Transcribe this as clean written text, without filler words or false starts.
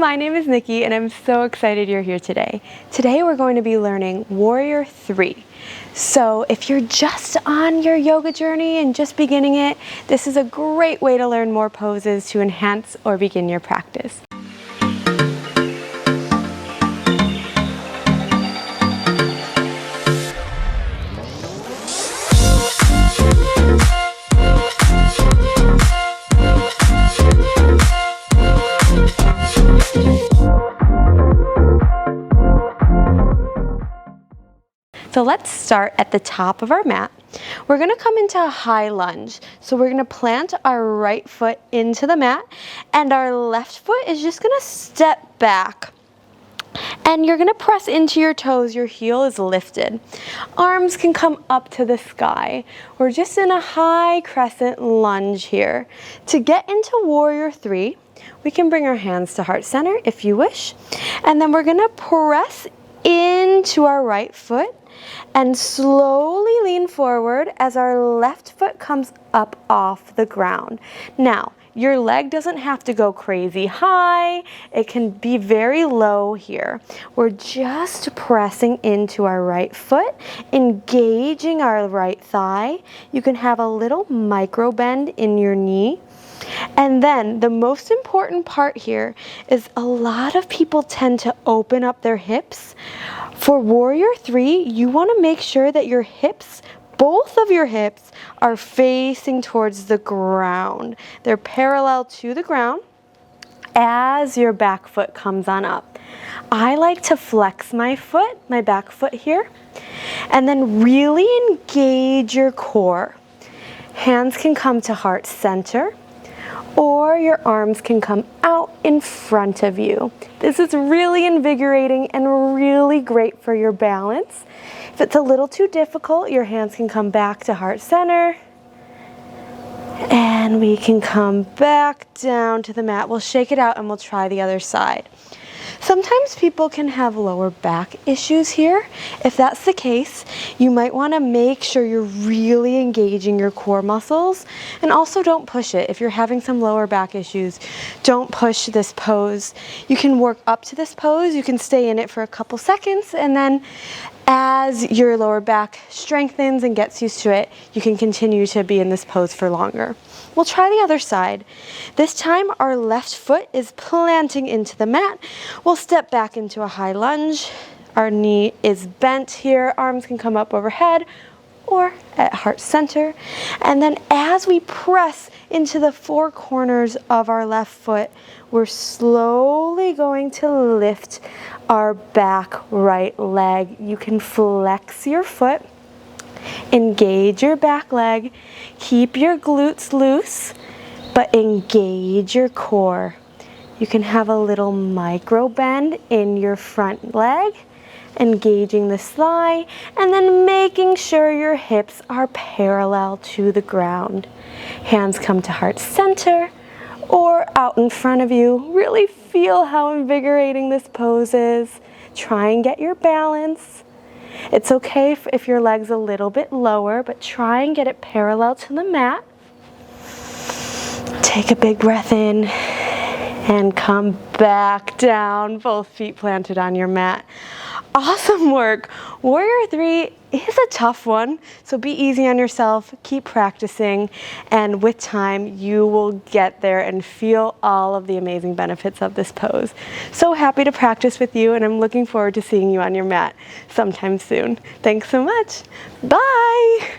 my name is Nikki and I'm so excited you're here today. Today we're going to be learning Warrior 3. So if you're just on your yoga journey and just beginning it, this is a great way to learn more poses to enhance or begin your practice. So let's start at the top of our mat. We're going to come into a high lunge. So we're going to plant our right foot into the mat and our left foot is just going to step back. And you're going to press into your toes, your heel is lifted. Arms can come up to the sky. We're just in a high crescent lunge here. To get into Warrior 3, we can bring our hands to heart center if you wish. And then we're going to press into our right foot and slowly lean forward as our left foot comes up off the ground. Now, your leg doesn't have to go crazy high. It can be very low here. We're just pressing into our right foot, engaging our right thigh. You can have a little micro bend in your knee. And then the most important part here is a lot of people tend to open up their hips. For Warrior 3, you want to make sure that your hips, both of your hips, are facing towards the ground. They're parallel to the ground as your back foot comes on up. I like to flex my foot, my back foot here, and then really engage your core. Hands can come to heart center, or your arms can come out in front of you. This is really invigorating and really great for your balance. If it's a little too difficult, your hands can come back to heart center. And we can come back down to the mat. We'll shake it out and we'll try the other side. Sometimes people can have lower back issues here. If that's the case, you might want to make sure you're really engaging your core muscles, and also don't push it. If you're having some lower back issues, don't push this pose. You can work up to this pose. You can stay in it for a couple seconds, and then as your lower back strengthens and gets used to it, you can continue to be in this pose for longer. We'll try the other side. This time our left foot is planting into the mat. We'll step back into a high lunge. Our knee is bent here. Arms can come up overhead or at heart center. And then as we press into the four corners of our left foot, we're slowly going to lift our back right leg. You can flex your foot, engage your back leg, keep your glutes loose, but engage your core. You can have a little micro bend in your front leg, engaging the thigh, and then making sure your hips are parallel to the ground. Hands come to heart center or out in front of you. Really feel how invigorating this pose is. Try and get your balance. It's okay if your leg's a little bit lower, but try and get it parallel to the mat. Take a big breath in and come back down, both feet planted on your mat. Awesome work. Warrior 3 is a tough one, so be easy on yourself, keep practicing, and with time you will get there and feel all of the amazing benefits of this pose. So happy to practice with you, and I'm looking forward to seeing you on your mat sometime soon. Thanks so much. Bye.